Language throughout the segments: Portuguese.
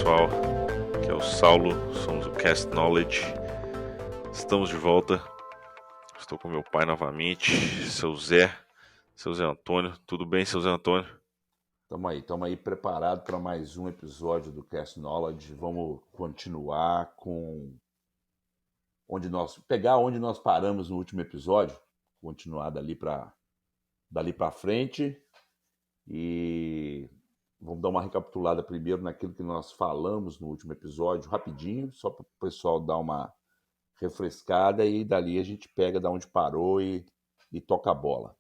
pessoal, aqui é o Saulo, somos o Cast Knowledge, estamos de volta, estou com meu pai novamente, seu Zé Antônio, tudo bem, seu Zé Antônio? Estamos aí preparados para mais um episódio do Cast Knowledge. Vamos continuar com onde nós paramos no último episódio, continuar dali para frente e vamos dar uma recapitulada primeiro naquilo que nós falamos no último episódio, rapidinho, só para o pessoal dar uma refrescada e dali a gente pega da onde parou e toca a bola.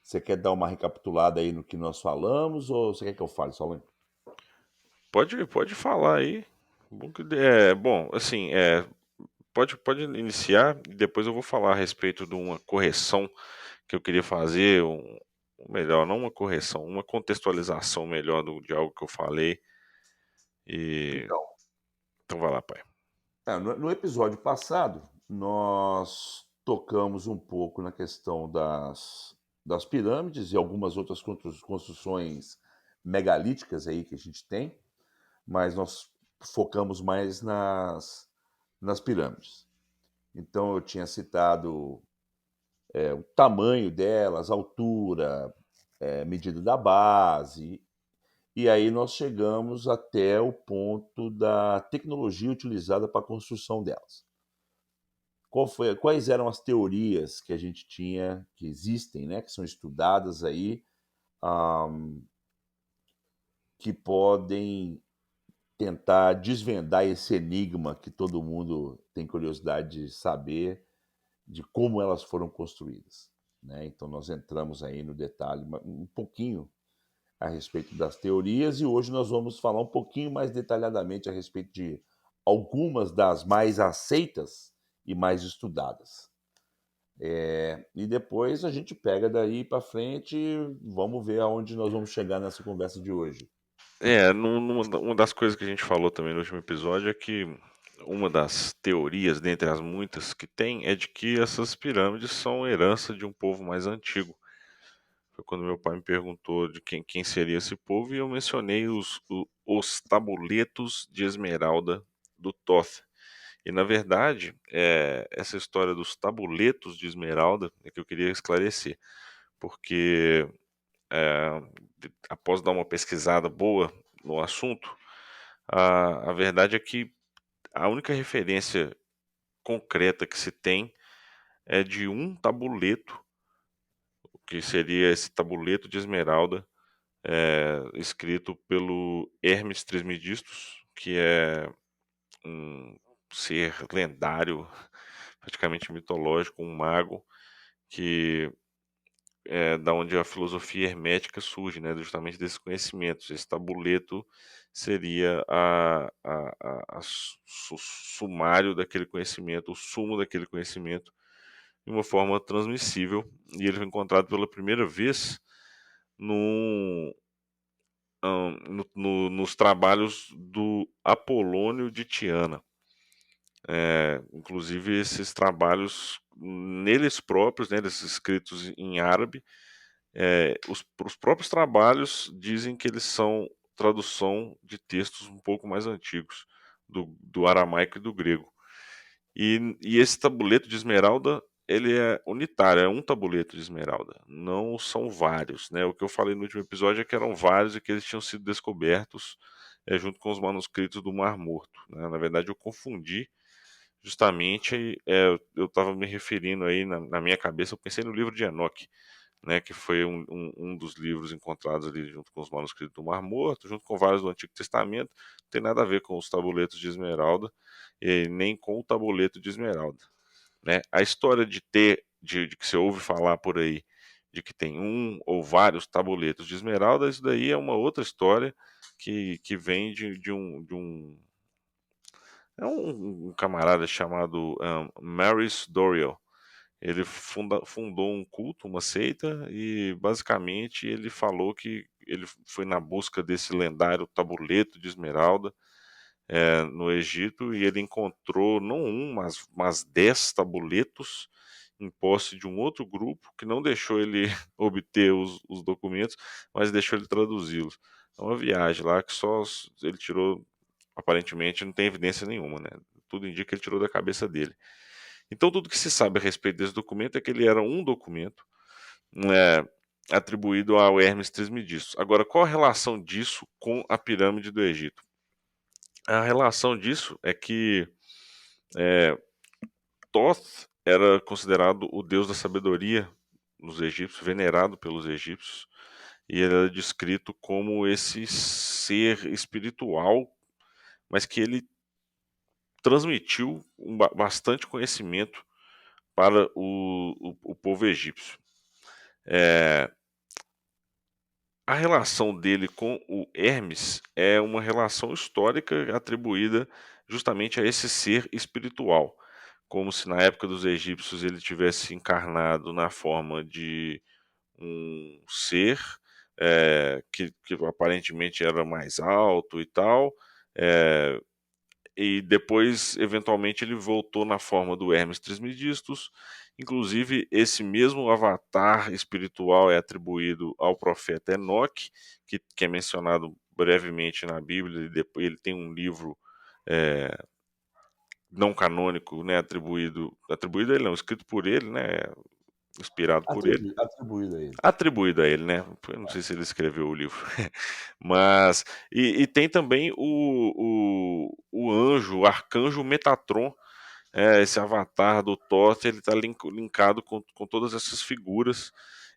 Você quer dar uma recapitulada aí no que nós falamos ou você quer que eu fale, Saulo? Pode falar aí, bom, assim, pode iniciar e depois eu vou falar a respeito de uma correção que eu queria fazer, melhor, não uma correção, uma contextualização melhor de algo que eu falei, e Então, então vai lá, pai. no episódio passado, nós tocamos um pouco na questão das pirâmides e algumas outras construções megalíticas aí que a gente tem, mas nós focamos mais nas pirâmides. Então eu tinha citado o tamanho delas, a altura, medida da base, e aí nós chegamos até o ponto da tecnologia utilizada para a construção delas. Quais eram as teorias que a gente tinha, que existem, né, que são estudadas aí, um, que podem tentar desvendar esse enigma que todo mundo tem curiosidade de saber de como elas foram construídas. Né? Então nós entramos aí no detalhe um pouquinho a respeito das teorias e hoje nós vamos falar um pouquinho mais detalhadamente a respeito de algumas das mais aceitas e mais estudadas. E depois a gente pega daí para frente e vamos ver aonde nós vamos chegar nessa conversa de hoje. Uma das coisas que a gente falou também no último episódio é que uma das teorias, dentre as muitas que tem, é de que essas pirâmides são herança de um povo mais antigo. Foi quando meu pai me perguntou de quem seria esse povo e eu mencionei os tabuletos de esmeralda do Thoth. E na verdade, essa história dos tabuletos de esmeralda é que eu queria esclarecer, porque é, após dar uma pesquisada boa no assunto, a verdade é que a única referência concreta que se tem é de um tabuleto, que seria esse tabuleto de esmeralda, escrito pelo Hermes Trismegistus, que é um ser lendário, praticamente mitológico, um mago, que da onde a filosofia hermética surge, né, justamente desses conhecimentos. Esse tabuleto seria o sumário daquele conhecimento, o sumo daquele conhecimento, de uma forma transmissível. E ele foi encontrado pela primeira vez num, nos trabalhos do Apolônio de Tiana. Inclusive, esses trabalhos, neles próprios, né, eles escritos em árabe, os próprios trabalhos dizem que eles são tradução de textos um pouco mais antigos, do aramaico e do grego. E esse tabuleto de esmeralda, ele é unitário, é um tabuleto de esmeralda, não são vários, né? O que eu falei no último episódio é que eram vários e que eles tinham sido descobertos junto com os manuscritos do Mar Morto, né? Na verdade, eu confundi justamente, eu estava me referindo aí na minha cabeça, eu pensei no livro de Enoque, né, que foi um dos livros encontrados ali junto com os manuscritos do Mar Morto, junto com vários do Antigo Testamento. Não tem nada a ver com os tabuletos de esmeralda, nem com o tabuleto de esmeralda. Né? A história de que você ouve falar por aí, de que tem um ou vários tabuletos de esmeralda, isso daí é uma outra história que vem de um camarada chamado Maurice Doriel. Ele fundou um culto, uma seita, e basicamente ele falou que ele foi na busca desse lendário tabuleto de esmeralda no Egito e ele encontrou não um, mas 10 tabuletos em posse de um outro grupo que não deixou ele obter os documentos, mas deixou ele traduzi-los. É uma viagem lá que só ele tirou aparentemente não tem evidência nenhuma, né? Tudo indica que ele tirou da cabeça dele. Então tudo que se sabe a respeito desse documento é que ele era um documento, né, atribuído ao Hermes Trismegisto. Agora, qual a relação disso com a pirâmide do Egito? A relação disso é que Thoth era considerado o deus da sabedoria nos egípcios, venerado pelos egípcios, e ele era descrito como esse ser espiritual, mas que ele transmitiu bastante conhecimento para o povo egípcio. A relação dele com o Hermes é uma relação histórica atribuída justamente a esse ser espiritual, como se na época dos egípcios ele tivesse encarnado na forma de um ser que aparentemente era mais alto e tal, é, e depois, eventualmente, ele voltou na forma do Hermes Trismegistus. Inclusive, esse mesmo avatar espiritual é atribuído ao profeta Enoque, que é mencionado brevemente na Bíblia, e depois ele tem um livro é, não canônico, né, atribuído a ele não, escrito por ele, né, inspirado por ele, Atribuído a ele. atribuído a ele, né? Eu não sei se ele escreveu o livro, mas e tem também o anjo, o arcanjo Metatron, esse avatar do Thoth, ele está linkado com todas essas figuras.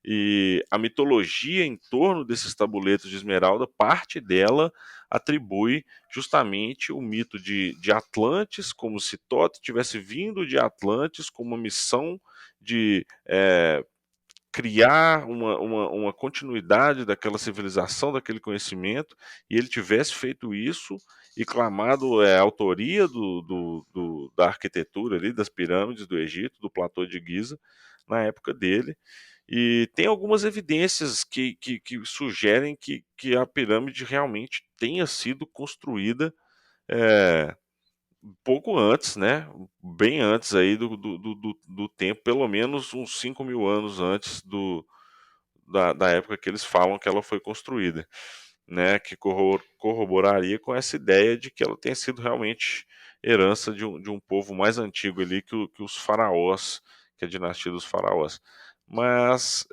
E a mitologia em torno desses tabuletos de esmeralda, parte dela atribui justamente o mito de Atlantis, como se Thoth tivesse vindo de Atlantis com uma missão de criar uma continuidade daquela civilização, daquele conhecimento, e ele tivesse feito isso e clamado a autoria da arquitetura ali, das pirâmides do Egito, do platô de Giza, na época dele. E tem algumas evidências que sugerem que a pirâmide realmente tenha sido construída é, pouco antes, né? Bem antes aí do tempo, pelo menos uns 5.000 anos antes da época que eles falam que ela foi construída, né? Que corroboraria com essa ideia de que ela tenha sido realmente herança de um povo mais antigo ali que os faraós, que é a dinastia dos faraós. Mas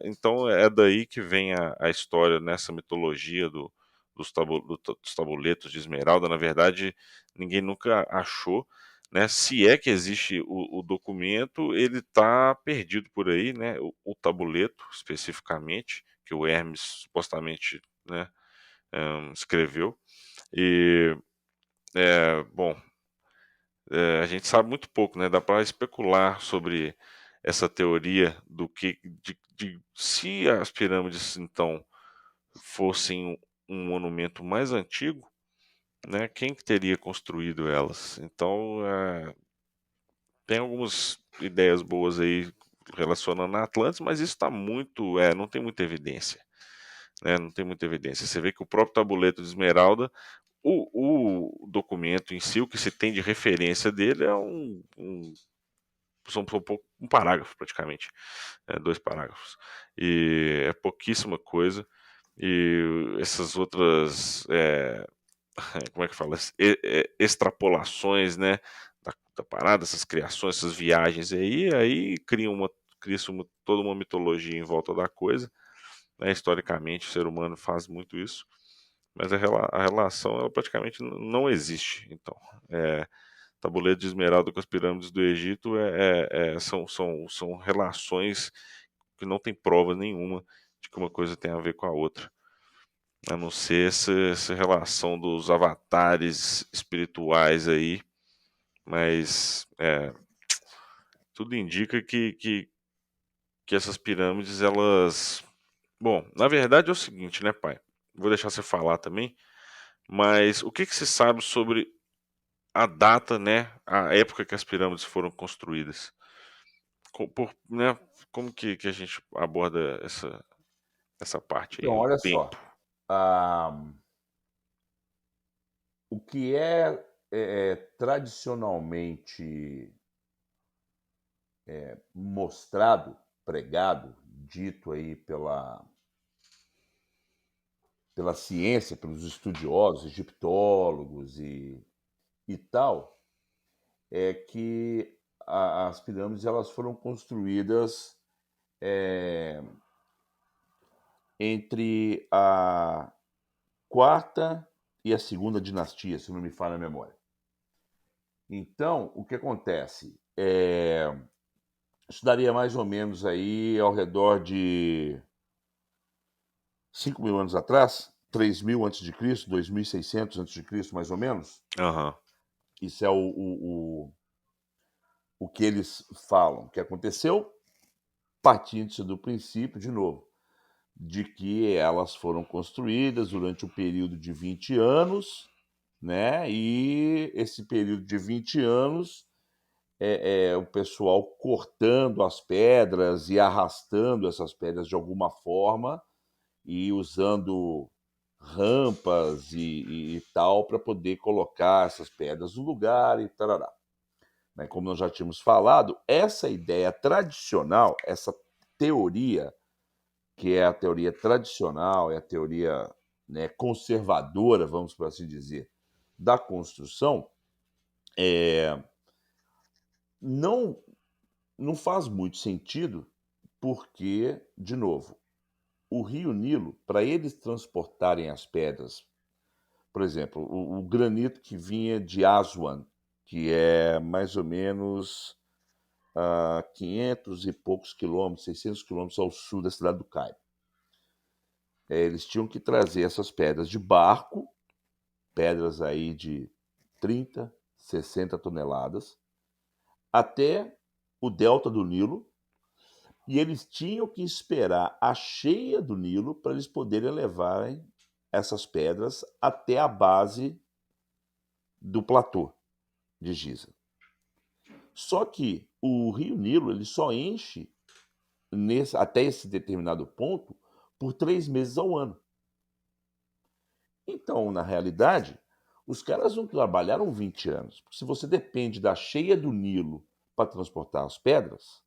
então é daí que vem a história nessa mitologia dos tabuletos de esmeralda. Na verdade, ninguém nunca achou, né? Se é que existe o documento, ele está perdido por aí, né? O tabuleto, especificamente, que o Hermes supostamente, né, escreveu. E, bom, a gente sabe muito pouco, né? Dá para especular sobre essa teoria de se as pirâmides então fossem um monumento mais antigo, né? Quem que teria construído elas? Então, tem algumas ideias boas aí relacionando a Atlantis, mas isso está muito, não tem muita evidência, né? Não tem muita evidência. Você vê que o próprio tabuleto de Esmeralda, o documento em si, o que se tem de referência dele é um parágrafo praticamente, dois parágrafos, e é pouquíssima coisa. E essas outras como é que fala? Extrapolações, né, da parada, essas criações, essas viagens aí cria-se toda uma mitologia em volta da coisa, né? Historicamente, o ser humano faz muito isso, mas a relação ela praticamente não existe. Então, é, tabuleiro de esmeralda com as pirâmides do Egito são relações que não tem prova nenhuma de que uma coisa tem a ver com a outra. A não ser essa relação dos avatares espirituais aí, mas tudo indica que essas pirâmides, elas. Bom, na verdade é o seguinte, né, pai? Vou deixar você falar também, mas o que se sabe sobre a data, né, a época que as pirâmides foram construídas? Né, como que a gente aborda essa parte aí, Então, o olha tempo? só, ah, o que tradicionalmente mostrado, pregado, dito aí pela ciência, pelos estudiosos, egiptólogos e tal, é que as pirâmides elas foram construídas eh, entre a quarta e a segunda dinastia, se não me falha a memória. Então, o que acontece? Isso daria mais ou menos aí ao redor de 5.000 anos atrás, 3.000 antes de Cristo, 2.600 antes de Cristo, mais ou menos. Aham. Isso é o que eles falam que aconteceu, partindo-se do princípio, de novo, de que elas foram construídas durante um período de 20 anos, né? E esse período de 20 anos o pessoal cortando as pedras e arrastando essas pedras de alguma forma e usando rampas e tal para poder colocar essas pedras no lugar e tarará. Né? Como nós já tínhamos falado, essa ideia tradicional, essa teoria, que é a teoria tradicional, é a teoria, né, conservadora, vamos por assim dizer, da construção, não, não faz muito sentido, porque, de novo, o rio Nilo, para eles transportarem as pedras, por exemplo, o granito que vinha de Aswan, que é mais ou menos 500 e poucos quilômetros, 600 quilômetros ao sul da cidade do Cairo. Eles tinham que trazer essas pedras de barco, pedras aí de 30, 60 toneladas, até o delta do Nilo, e eles tinham que esperar a cheia do Nilo para eles poderem levarem essas pedras até a base do platô de Giza. Só que o rio Nilo ele só enche até esse determinado ponto por 3 meses ao ano. Então, na realidade, os caras não trabalharam 20 anos. Porque se você depende da cheia do Nilo para transportar as pedras,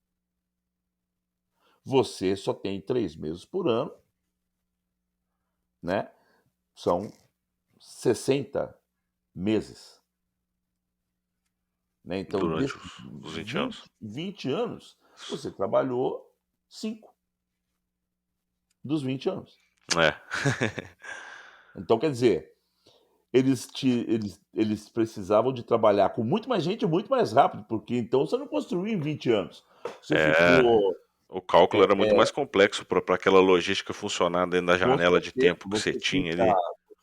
você só tem 3 meses por ano, né? São 60 meses. Né? Então, Durante desses os 20 anos. 20 anos, você trabalhou 5 dos 20 anos. É. Então, quer dizer, eles precisavam de trabalhar com muito mais gente muito mais rápido, porque então você não construiu em 20 anos. Você É. ficou. O cálculo era muito É, mais complexo para aquela logística funcionar dentro da com janela de certeza, tempo que você tinha ali.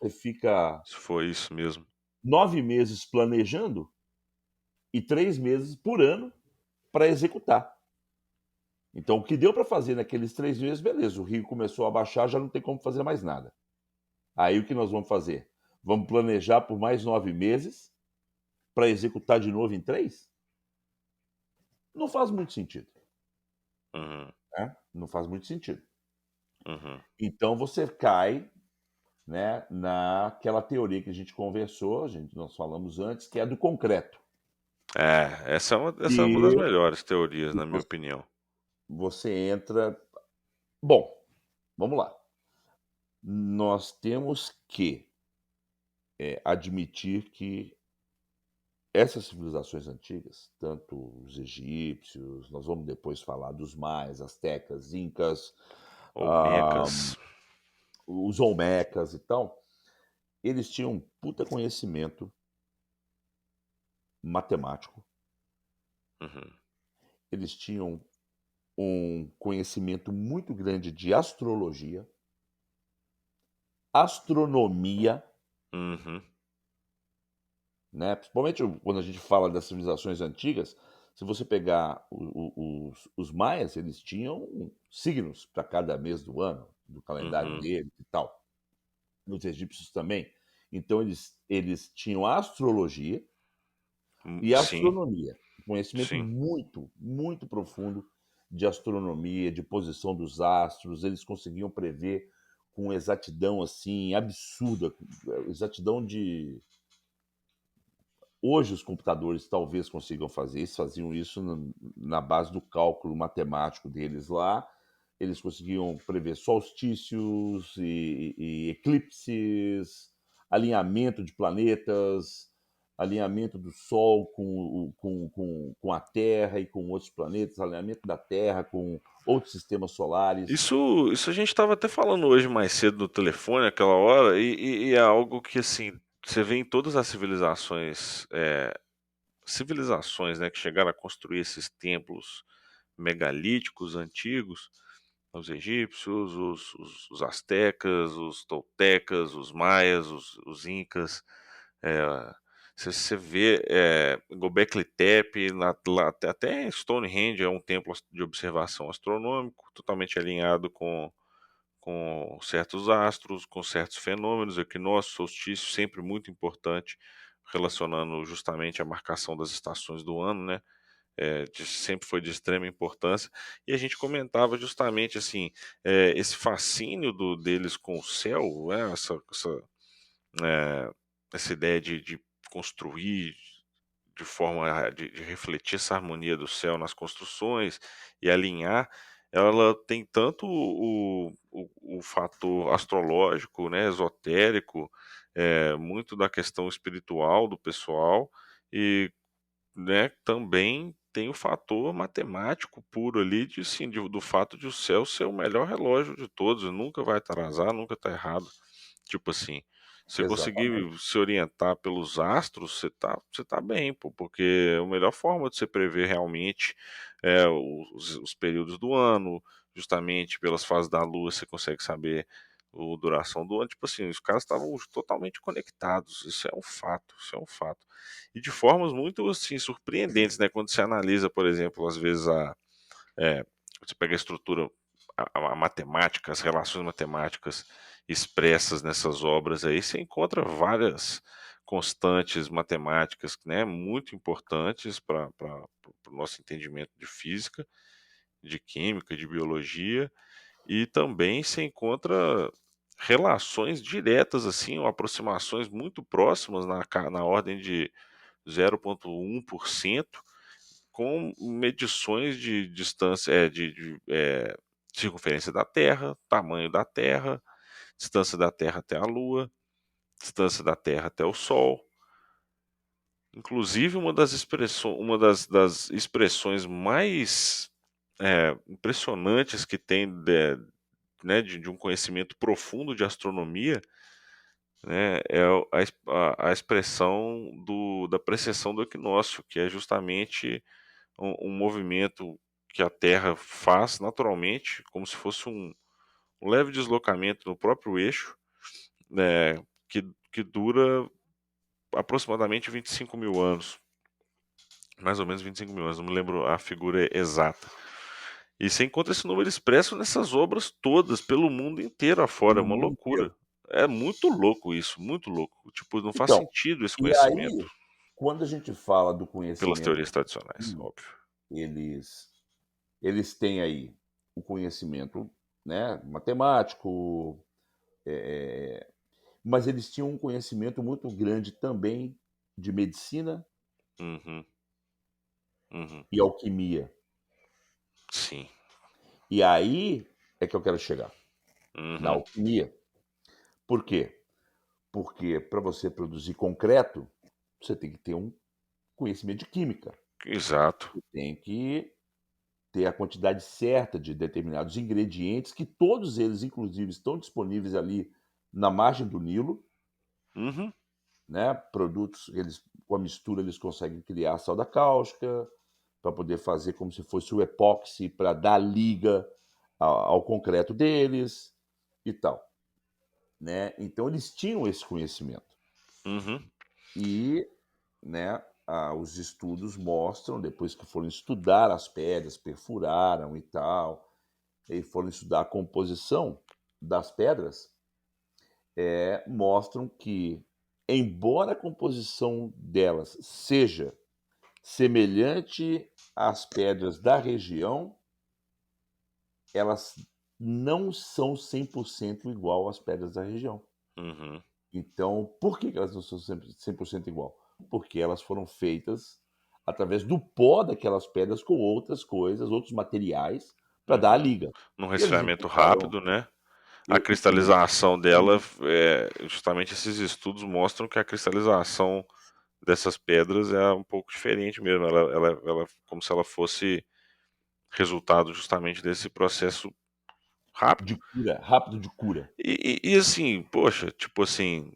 você fica Se foi isso mesmo. 9 meses planejando e 3 meses por ano para executar. Então, o que deu para fazer naqueles 3 meses, beleza, o rio começou a baixar, já não tem como fazer mais nada. Aí o que nós vamos fazer? Vamos planejar por mais 9 meses para executar de novo em 3? Não faz muito sentido. Uhum, Né? Não faz muito sentido. uhum. Então você cai, né, naquela teoria que a gente conversou, nós falamos antes, que é do concreto. É, essa é uma das E melhores teorias, na minha você opinião. você entra. Bom, vamos lá. Nós temos que admitir que essas civilizações antigas, tanto os egípcios, nós vamos depois falar dos maias, astecas, incas, ah, Olmecas. os olmecas e tal, eles tinham um puta conhecimento matemático, Uhum, eles tinham um conhecimento muito grande de astrologia, astronomia, uhum, né? Principalmente quando a gente fala das civilizações antigas, se você pegar os maias, eles tinham signos para cada mês do ano, do calendário uhum. deles e tal. Os egípcios também. Então eles tinham astrologia e Sim, astronomia. Um conhecimento sim. muito, muito profundo de astronomia, de posição dos astros. Eles conseguiam prever com exatidão assim absurda, exatidão de hoje os computadores talvez consigam fazer isso, faziam isso na base do cálculo matemático deles lá, eles conseguiam prever solstícios e eclipses, alinhamento de planetas, alinhamento do Sol com a Terra e com outros planetas, alinhamento da Terra com outros sistemas solares. Isso a gente estava até falando hoje mais cedo no telefone, aquela hora, e é algo que, assim, você vê em todas as civilizações, né, que chegaram a construir esses templos megalíticos antigos, os egípcios, os astecas, os toltecas, os maias, os incas. É, você vê Gobekli Tepe, até Stonehenge é um templo de observação astronômico, totalmente alinhado com certos astros, com certos fenômenos, equinócio, solstício, sempre muito importante, relacionando justamente a marcação das estações do ano, né? Sempre foi de extrema importância. E a gente comentava justamente assim, esse fascínio deles com o céu, né? É, essa ideia de construir de forma de refletir essa harmonia do céu nas construções e alinhar, ela tem tanto o fator astrológico, né, esotérico, muito da questão espiritual do pessoal, e né, também tem o fator matemático puro ali de sim, do fato de o céu ser o melhor relógio de todos, nunca vai atrasar, nunca tá errado. Tipo assim, você Exatamente. conseguir se orientar pelos astros, você tá bem, pô, porque a melhor forma de você prever realmente os períodos do ano, justamente pelas fases da lua, você consegue saber a duração do ano. Tipo assim, os caras estavam totalmente conectados, isso é um fato, isso é um fato. E de formas muito assim surpreendentes, né? Quando você analisa, por exemplo, às vezes você pega a estrutura, a matemática, as relações matemáticas expressas nessas obras aí, você encontra várias constantes matemáticas, né, muito importantes para o nosso entendimento de física, de química, de biologia, e também se encontra relações diretas, assim, ou aproximações muito próximas na ordem de 0,1%, com medições de distância, circunferência da Terra, tamanho da Terra, distância da Terra até a Lua, distância da Terra até o Sol. Inclusive, das expressões mais impressionantes que tem né, de um conhecimento profundo de astronomia, né, é a expressão da precessão do equinócio, que é justamente um movimento que a Terra faz naturalmente, como se fosse um leve deslocamento no próprio eixo, né, que dura aproximadamente 25 mil anos. Mais ou menos 25 mil anos, não me lembro a figura exata. E você encontra esse número expresso nessas obras todas, pelo mundo inteiro afora, é No uma mundo loucura. inteiro. É muito louco isso, muito louco. Tipo, não faz Então, sentido esse e conhecimento aí, quando a gente fala do pelas conhecimento teorias tradicionais, que óbvio. eles eles têm aí o conhecimento, né, matemático, mas eles tinham um conhecimento muito grande também de medicina Uhum, uhum, e alquimia. sim. E aí é que eu quero chegar, na Uhum, alquimia. Por quê? Porque para você produzir concreto, você tem que ter um conhecimento de química. exato. Você tem que ter a quantidade certa de determinados ingredientes, que todos eles, inclusive, estão disponíveis ali na margem do Nilo, Uhum, né? Produtos, eles, com a mistura, eles conseguem criar soda cáustica, para poder fazer como se fosse o epóxi, para dar liga ao concreto deles e tal, né? Então, eles tinham esse conhecimento. uhum, E, né, os estudos mostram, depois que foram estudar as pedras, perfuraram e tal, e foram estudar a composição das pedras, mostram que, embora a composição delas seja semelhante às pedras da região, elas não são 100% igual às pedras da região. uhum, Então, por que que elas não são sempre 100% igual? Porque elas foram feitas através do pó daquelas pedras com outras coisas, outros materiais, para dar a Uhum. liga. Num E eles resfriamento encontraram rápido, né. A eles cristalização dela, justamente esses estudos mostram que a cristalização dessas pedras é um pouco diferente mesmo, ela como se ela fosse resultado justamente desse processo rápido. de cura, rápido de cura. E assim, poxa, tipo assim,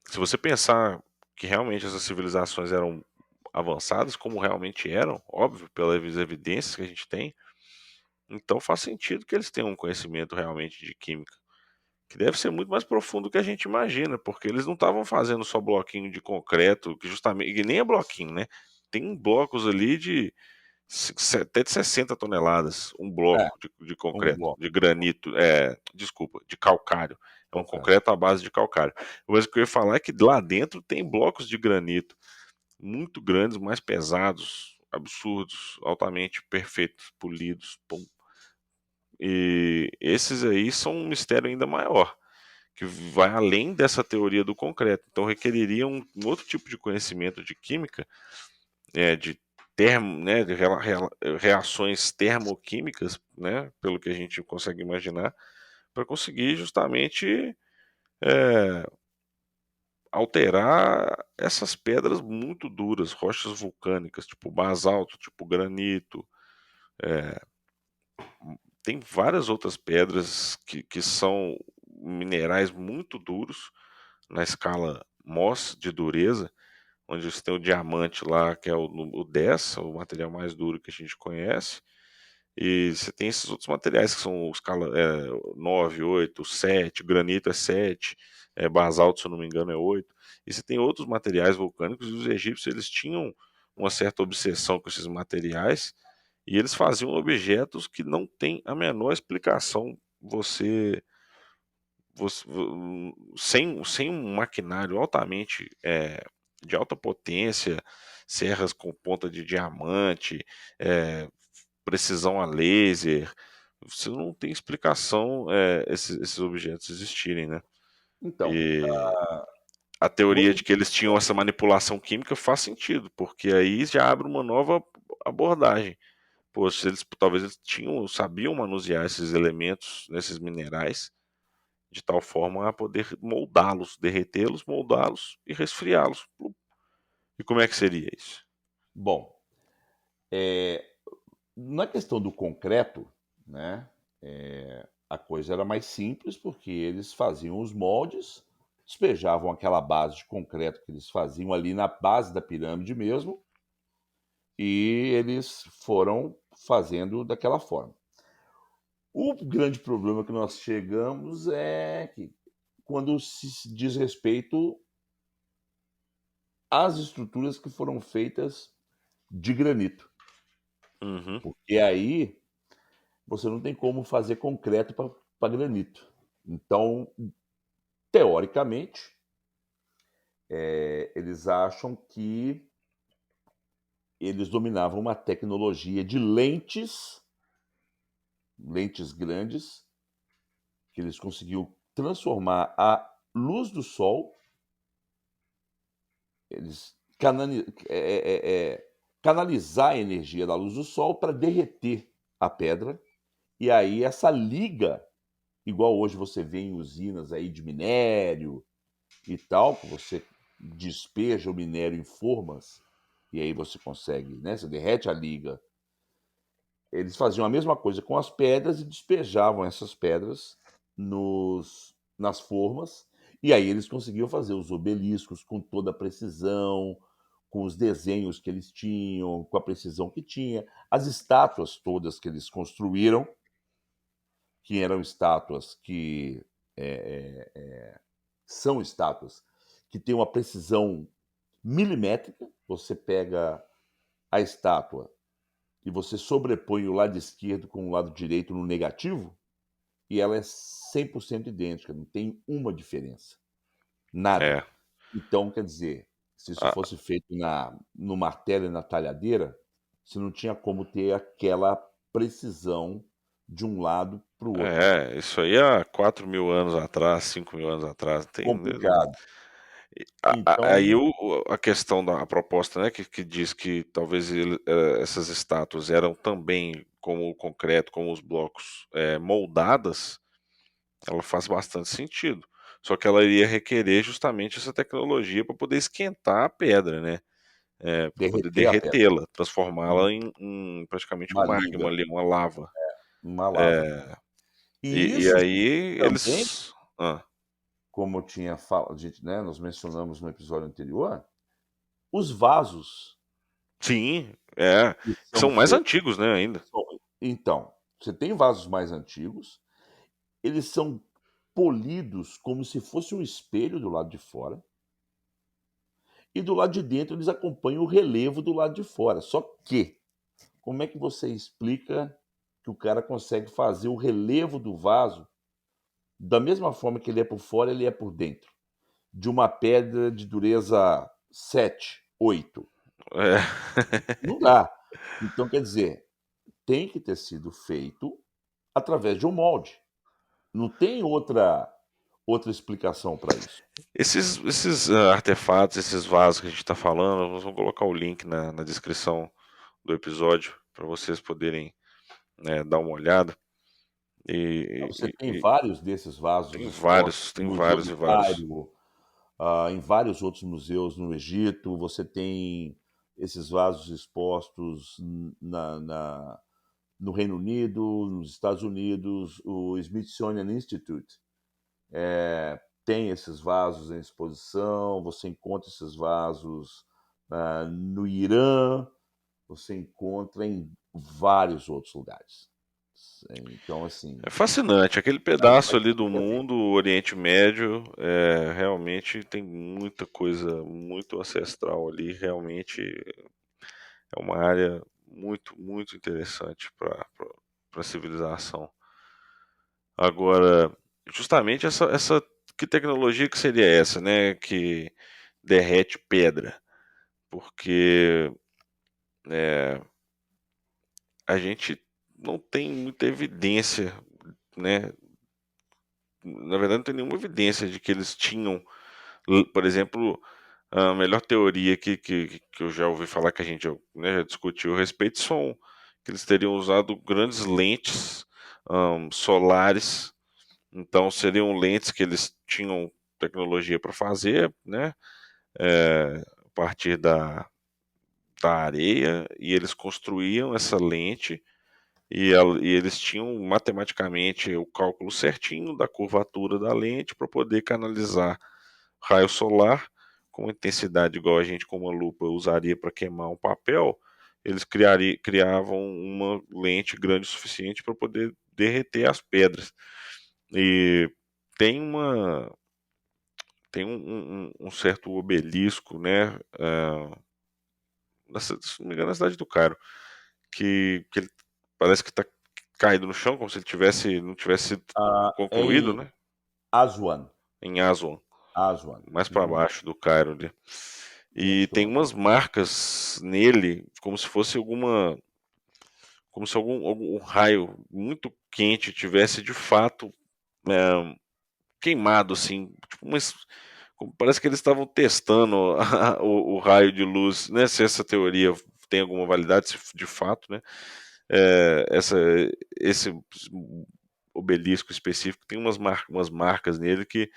se você pensar que realmente essas civilizações eram avançadas, como realmente eram, óbvio, pelas evidências que a gente tem, então faz sentido que eles tenham um conhecimento realmente de química, que deve ser muito mais profundo do que a gente imagina, porque eles não estavam fazendo só bloquinho de concreto, que justamente, que nem é bloquinho, né? Tem blocos ali de até de 60 toneladas, um É, bloco de um concreto, bloco, de granito, desculpa, de calcário. É um calcário. concreto à base de calcário. Mas o que eu ia falar é que lá dentro tem blocos de granito muito grandes, mais pesados, absurdos, altamente perfeitos, polidos. Pum. E esses aí são um mistério ainda maior, que vai além dessa teoria do concreto. Então requeriria um outro tipo de conhecimento de química, de termo, né, de reações termoquímicas, né, pelo que a gente consegue imaginar, para conseguir justamente é, alterar essas pedras muito duras, rochas vulcânicas, tipo basalto, tipo granito. Tem várias outras pedras que são minerais muito duros na escala Mohs de dureza, onde você tem o diamante lá, que é o 10, o material mais duro que a gente conhece, e você tem esses outros materiais que são escala 9, 8, 7, granito é 7, basalto, se eu não me engano, é 8, e você tem outros materiais vulcânicos, e os egípcios eles tinham uma certa obsessão com esses materiais, e eles faziam objetos que não tem a menor explicação sem um maquinário altamente de alta potência, serras com ponta de diamante, é, precisão a laser, você não tem explicação esses objetos existirem, né? Então, E a teoria hoje de que eles tinham essa manipulação química faz sentido, porque aí já abre uma nova abordagem. Pô, se eles, talvez eles sabiam manusear esses elementos, nesses minerais, de tal forma a poder moldá-los, derretê-los, moldá-los e resfriá-los. E como é que seria isso? bom, eh, na questão do concreto, né, a coisa era mais simples, porque eles faziam os moldes, despejavam aquela base de concreto que eles faziam ali na base da pirâmide mesmo, e eles foram fazendo daquela forma. O grande problema que nós chegamos é que quando se diz respeito às estruturas que foram feitas de granito, Uhum, porque aí você não tem como fazer concreto para granito. Então, teoricamente, eles acham que eles dominavam uma tecnologia de lentes grandes, que eles conseguiam transformar a luz do sol, eles canalizar a energia da luz do sol para derreter a pedra, e aí essa liga, igual hoje você vê em usinas aí de minério e tal, que você despeja o minério em formas, e aí você consegue, né, você derrete a liga. Eles faziam a mesma coisa com as pedras e despejavam essas pedras nas formas, e aí eles conseguiam fazer os obeliscos com toda a precisão, com os desenhos que eles tinham, com a precisão que tinha. As estátuas todas que eles construíram, que eram estátuas que é, é, são estátuas que têm uma precisão milimétrica. Você pega a estátua e você sobrepõe o lado esquerdo com o lado direito no negativo, e ela é 100% idêntica, não tem uma diferença, nada. é. Então, quer dizer, se isso Ah, fosse feito no martelo e na talhadeira, você não tinha como ter aquela precisão de um lado para o outro. isso aí há 4.000 anos atrás, 5.000 anos atrás, tem, Complicado. aí Então, a questão da a proposta, né, que diz que talvez essas estátuas eram também como o concreto, como os blocos moldadas, ela faz bastante sentido. Só que ela iria requerer justamente essa tecnologia para poder esquentar a pedra, né? Para poder Derreter a pedra. derretê-la, transformá-la em praticamente um Uma magma liga, ali, uma lava. uma lava. E E isso aí também, eles. Ah, como eu tinha falado, a gente, né, nós mencionamos no episódio anterior, os vasos sim, que que são são mais feitos antigos, né, ainda. então, você tem vasos mais antigos, eles são polidos como se fosse um espelho do lado de fora, e do lado de dentro eles acompanham o relevo do lado de fora. Só que, como é que você explica que o cara consegue fazer o relevo do vaso da mesma forma que ele é por fora, ele é por dentro? De uma pedra de dureza 7, 8? É. Não dá. Então, quer dizer, tem que ter sido feito através de um molde. Não tem outra explicação para isso. Esses artefatos, esses vasos que a gente está falando, nós vamos colocar o link na descrição do episódio para vocês poderem, né, dar uma olhada. E, Você e- tem e vários desses vasos expostos tem no Museu vários do e vários. Cairo, em vários outros museus no Egito. Você tem esses vasos expostos no Reino Unido, nos Estados Unidos. O Smithsonian Institute tem esses vasos em exposição. Você encontra esses vasos no Irã, você encontra em vários outros lugares. Então, assim, É fascinante, aquele vai pedaço ali quem do quer ver. mundo, o Oriente Médio, realmente tem muita coisa muito ancestral ali, realmente é uma área muito, muito interessante para a civilização. Agora, justamente essa que tecnologia que seria essa, né, que derrete pedra? Porque a gente não tem muita evidência, né? Na verdade, não tem nenhuma evidência de que eles tinham, por exemplo, a melhor teoria que eu já ouvi falar, que a gente, né, já discutiu a respeito, são que eles teriam usado grandes lentes solares. Então seriam lentes que eles tinham tecnologia para fazer, né? A partir da areia, e eles construíam essa lente, e eles tinham matematicamente o cálculo certinho da curvatura da lente para poder canalizar raio solar com intensidade igual a gente com uma lupa usaria para queimar um papel. Eles criavam uma lente grande o suficiente para poder derreter as pedras. E tem uma tem um certo obelisco, né? Se não me engano, na cidade do Cairo, que ele parece que está caído no chão, como se ele não tivesse sido concluído, Em né? Aswan. Em Aswan, Aswan. mais para Uhum. baixo do Cairo ali. E Deixa tem eu umas marcas nele, como se fosse como se algum raio muito quente tivesse de fato queimado, assim, tipo, parece que eles estavam testando o raio de luz, né? Se essa teoria tem alguma validade, se de fato, né? É, esse obelisco específico tem umas marcas nele que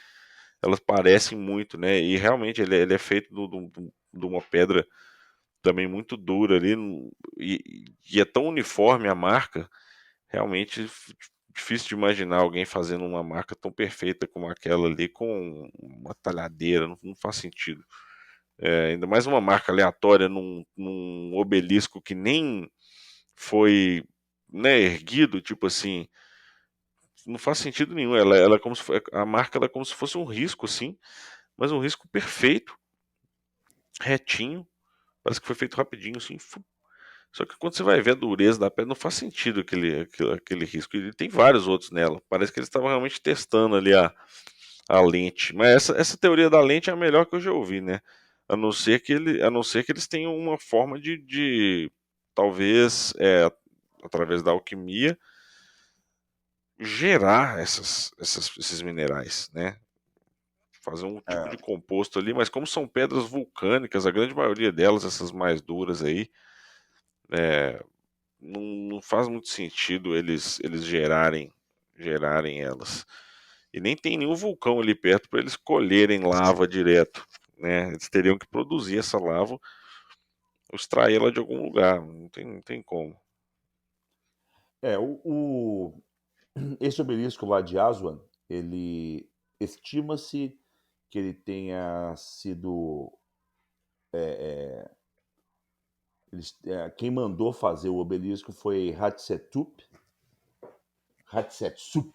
elas parecem muito, né? E realmente ele é feito de uma pedra também muito dura ali, e é tão uniforme a marca, realmente difícil de imaginar alguém fazendo uma marca tão perfeita como aquela ali com uma talhadeira, não faz sentido. Ainda mais uma marca aleatória num obelisco que nem foi, né, erguido, tipo assim, não faz sentido nenhum. Ela é como se, a marca ela é como se fosse um risco, sim, mas um risco perfeito, retinho, parece que foi feito rapidinho, assim. Só que quando você vai ver a dureza da pedra, não faz sentido aquele risco. E tem vários outros nela. Parece que eles estavam realmente testando ali a lente. Mas essa teoria da lente é a melhor que eu já ouvi, né? A não ser que eles tenham uma forma de talvez, através da alquimia, gerar esses minerais, né? Fazer um tipo de É, composto ali, mas como são pedras vulcânicas, a grande maioria delas, essas mais duras aí, não faz muito sentido eles gerarem elas. E nem tem nenhum vulcão ali perto para eles colherem lava direto, né? Eles teriam que produzir essa lava ou extraí-la de algum lugar, não tem como. É, esse obelisco lá de Aswan, ele estima-se que ele tenha sido quem mandou fazer o obelisco foi Hatshepsut, Hatshepsut.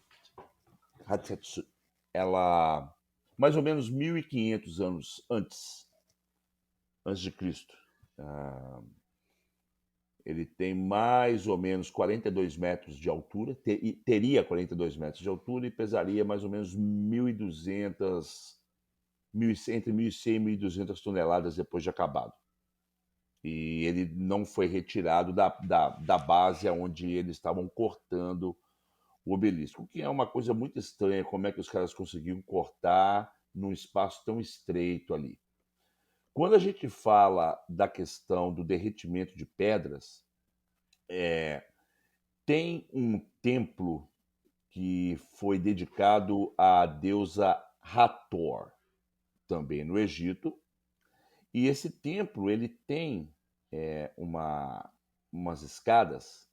Ela, mais ou menos 1500 anos antes de Cristo. Ah, ele tem mais ou menos 42 metros de altura, teria 42 metros de altura e pesaria mais ou menos 1.200, entre 1.100 e 1.200 toneladas depois de acabado. E ele não foi retirado da base onde eles estavam cortando o obelisco, o que é uma coisa muito estranha, como é que os caras conseguiram cortar num espaço tão estreito ali. Quando a gente fala da questão do derretimento de pedras, tem um templo que foi dedicado à deusa Hathor, também no Egito, e esse templo ele tem umas escadas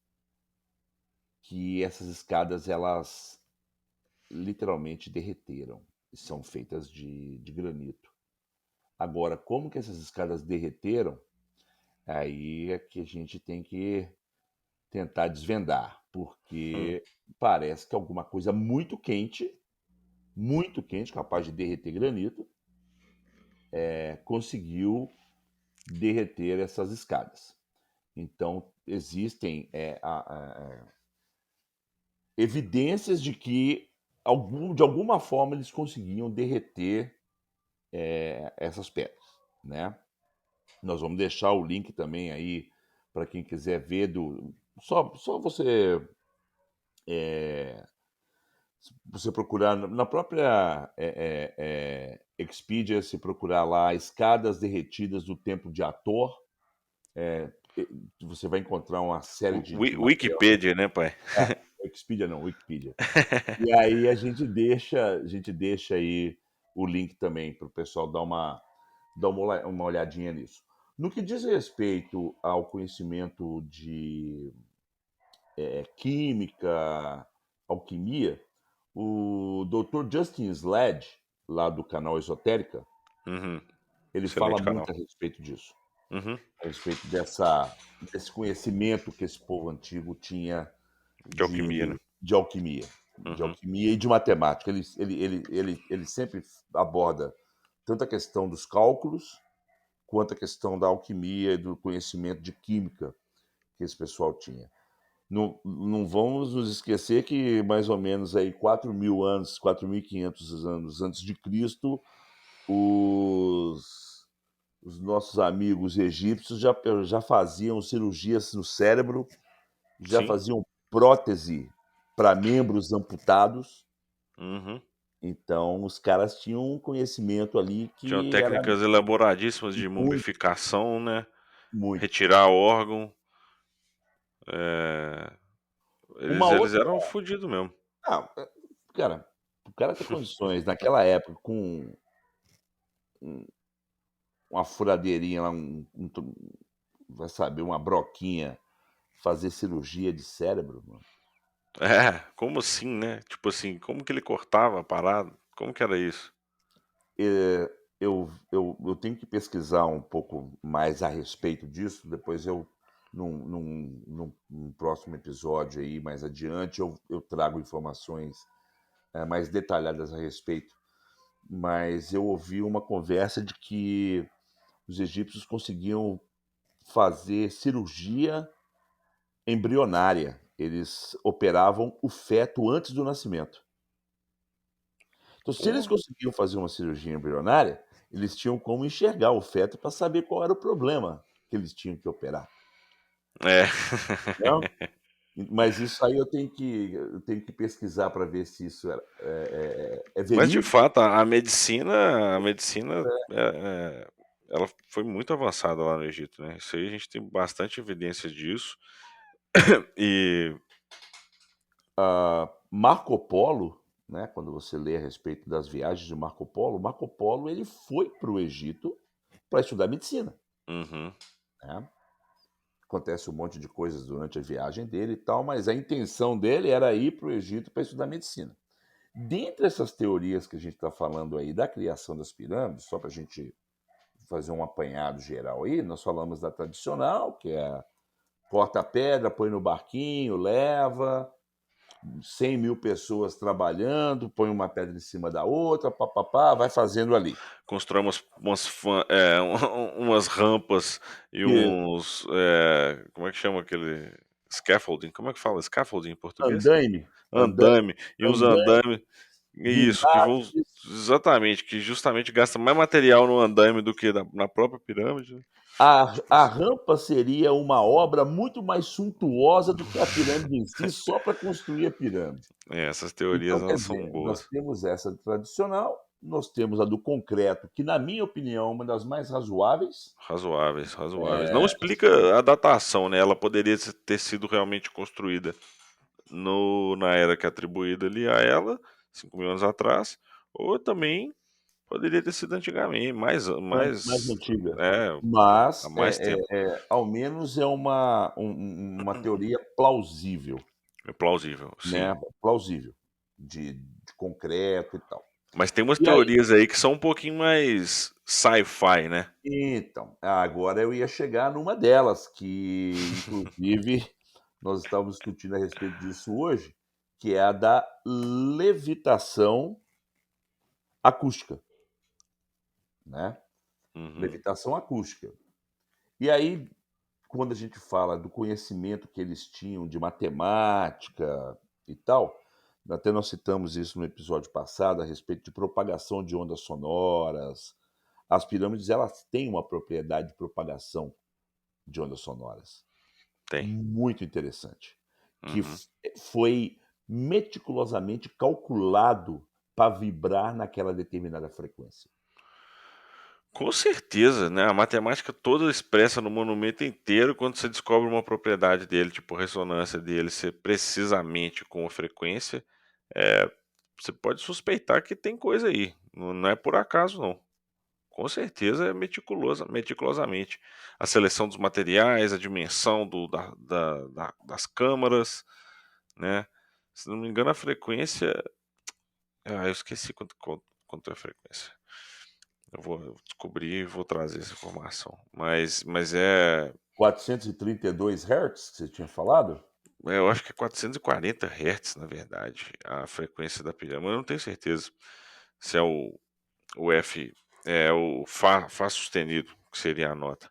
que essas escadas elas literalmente derreteram, são feitas de granito. Agora, como que essas escadas derreteram? Aí é que a gente tem que tentar desvendar, Hum. porque parece que alguma coisa muito quente, capaz de derreter granito, conseguiu derreter essas escadas. Então, existem evidências de que, de alguma forma, eles conseguiam derreter essas pedras, né? Nós vamos deixar o link também aí para quem quiser ver só você procurar na própria Expedia, se procurar lá escadas derretidas do templo de Ator, você vai encontrar uma série de material. Wikipedia, né, pai? Expedia não, Wikipedia. E aí a gente deixa aí o link também para o pessoal dar uma olhadinha nisso. No que diz respeito ao conhecimento de química, alquimia, o Dr. Justin Sledge, lá do canal Esotérica, Uhum. ele fala Excelente muito canal. a respeito disso, Uhum. a respeito desse conhecimento que esse povo antigo tinha De alquimia, né? de Uhum. alquimia e de matemática. Ele sempre aborda tanto a questão dos cálculos quanto a questão da alquimia e do conhecimento de química que esse pessoal tinha. Não vamos nos esquecer que mais ou menos aí 4.000 anos, 4.500 anos antes de Cristo, os nossos amigos egípcios já faziam cirurgias no cérebro, já Sim. faziam prótese para membros amputados. Uhum. Então, os caras tinham um conhecimento ali Tinham que era técnicas elaboradíssimas de muito, mumificação, né? muito. Retirar órgão. É, Uma eles outra. eram fodidos mesmo. Ah, cara, o cara ter condições naquela época com um- uma furadeirinha lá, vai saber, uma broquinha, fazer cirurgia de cérebro, mano. É, como assim, né? Tipo assim, como que ele cortava a parada? Como que era isso? Eu tenho que pesquisar um pouco mais a respeito disso, depois num próximo episódio aí, mais adiante, eu trago informações mais detalhadas a respeito. Mas eu ouvi uma conversa de que os egípcios conseguiam fazer cirurgia embrionária. Eles operavam o feto antes do nascimento. Então, se eles Porra. conseguiam fazer uma cirurgia embrionária, eles tinham como enxergar o feto para saber qual era o problema que eles tinham que operar. É. Não? Mas isso aí eu tenho que pesquisar para ver se isso é Mas de verídico. fato, a medicina ela foi muito avançada lá no Egito, né? Isso aí a gente tem bastante evidência disso. E Marco Polo, né, quando você lê a respeito das viagens de Marco Polo ele foi para o Egito para estudar medicina, uhum, né. Acontece um monte de coisas durante a viagem dele e tal, mas a intenção dele era ir para o Egito para estudar medicina. Dentre essas teorias que a gente está falando aí da criação das pirâmides, só para a gente fazer um apanhado geral aí, nós falamos da tradicional, que é corta a pedra, põe no barquinho, leva, 100.000 pessoas trabalhando, põe uma pedra em cima da outra, papapá, vai fazendo ali. constrói umas rampas e E uns. Como é que chama aquele. Scaffolding? Como é que fala scaffolding em português? andaime, Andame. E uns andaime, andames. Isso, que vão. guindastes. Exatamente, que justamente gasta mais material no andame do que na própria pirâmide, né? Tipo A assim. rampa seria uma obra muito mais suntuosa do que a pirâmide em si, só para construir a pirâmide. Essas teorias Então, quer elas dizer, são nós boas. temos essa tradicional, nós temos a do concreto, que na minha opinião é uma das mais razoáveis. Razoáveis, razoáveis. Não É, explica a datação, né? Ela poderia ter sido realmente construída na era que é atribuída ali a ela, 5.000 anos atrás, ou também poderia ter sido antigamente, mais antiga, é, há mas, mais tempo. ao menos é uma teoria plausível, É plausível, sim. né, plausível, de concreto e tal. Mas tem umas E aí teorias aí que são um pouquinho mais sci-fi, né? então, agora eu ia chegar numa delas, que inclusive nós estávamos discutindo a respeito disso hoje, que é a da levitação acústica, né, Uhum, levitação acústica. E aí, quando a gente fala do conhecimento que eles tinham de matemática e tal, até nós citamos isso no episódio passado a respeito de propagação de ondas sonoras. As pirâmides, elas têm uma propriedade de propagação de ondas sonoras tem. muito interessante, que Uhum. foi meticulosamente calculado para vibrar naquela determinada frequência. Com certeza, né? A matemática toda expressa no monumento inteiro quando você descobre uma propriedade dele, tipo a ressonância dele ser precisamente com a frequência, é, você pode suspeitar que tem coisa aí. Não é por acaso, não. Com certeza é meticulosamente. A seleção dos materiais, a dimensão das câmaras, né? Se não me engano, a frequência. Eu esqueci quanto é a frequência. Eu vou descobrir e vou trazer essa informação. Mas 432 Hz que você tinha falado? eu acho que é 440 Hz, na verdade, a frequência da pirâmide. Eu não tenho certeza se é o F, é o Fá sustenido, que seria a nota.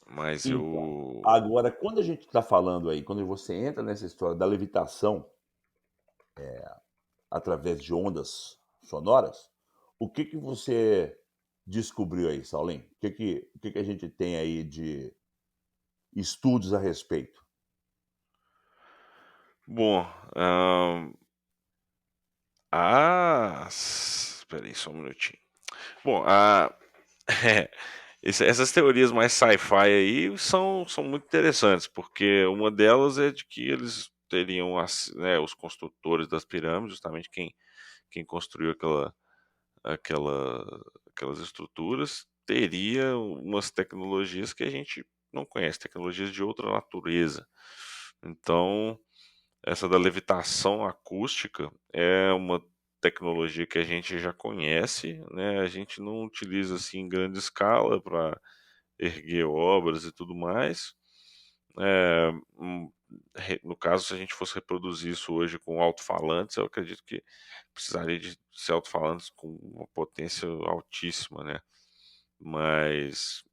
Mas Então, eu. agora quando a gente está falando aí, quando você entra nessa história da levitação através de ondas sonoras, o que que você descobriu aí, Saulinho? O que que a gente tem aí de estudos a respeito? Bom, espera aí só um minutinho. Bom, essas teorias mais sci-fi aí são muito interessantes, porque uma delas é de que eles teriam né, os construtores das pirâmides, justamente quem construiu aquelas estruturas, teria umas tecnologias que a gente não conhece, tecnologias de outra natureza. Então, essa da levitação acústica é uma tecnologia que a gente já conhece, né? A gente não utiliza assim em grande escala para erguer obras e tudo mais. É, no caso, se a gente fosse reproduzir isso hoje com alto-falantes, eu acredito que precisaria de ser alto-falantes com uma potência altíssima, né? Mas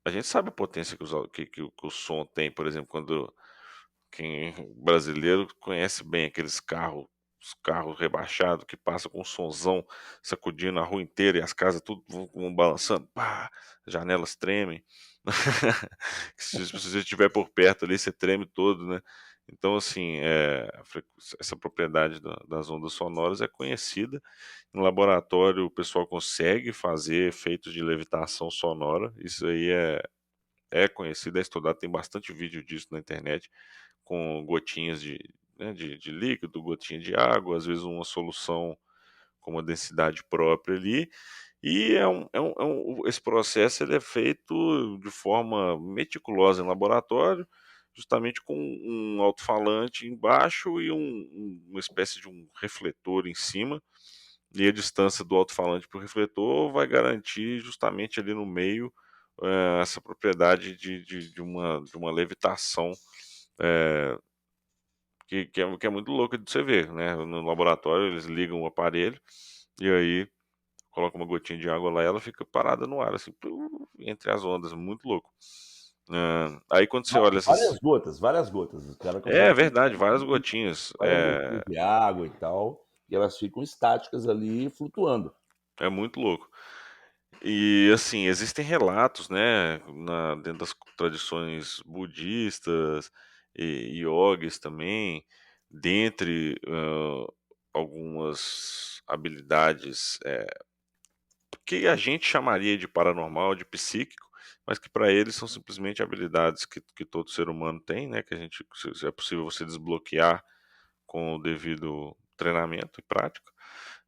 a gente sabe a potência que o som tem, por exemplo, quando quem brasileiro conhece bem aqueles carros, os carros rebaixados que passam com um sonzão sacudindo a rua inteira e as casas tudo vão balançando, pá, janelas tremem. Se você estiver por perto ali, você treme todo, né? Então, assim, essa propriedade das ondas sonoras é conhecida. Em laboratório, o pessoal consegue fazer efeitos de levitação sonora. Isso aí é conhecido, é estudado, tem bastante vídeo disso na internet, com gotinhas de líquido, gotinha de água, às vezes uma solução com uma densidade própria ali, e esse processo ele é feito de forma meticulosa em laboratório, justamente com um alto-falante embaixo e uma espécie de um refletor em cima, e a distância do alto-falante para o refletor vai garantir justamente ali no meio essa propriedade de uma levitação, é, que é muito louca de você ver, né? No laboratório eles ligam o aparelho e aí coloca uma gotinha de água lá e ela fica parada no ar, assim, entre as ondas, muito louco. Aí quando você olha essas. Várias gotas. Os caras É conseguem verdade, várias gotinhas. várias gotinhas de água e tal, e elas ficam estáticas ali flutuando. É muito louco. E assim, existem relatos, né, dentro das tradições budistas e iogues também, dentre algumas habilidades que a gente chamaria de paranormal, de psíquico, mas que para eles são simplesmente habilidades que todo ser humano tem, né, que a gente, se é possível você desbloquear com o devido treinamento e prática,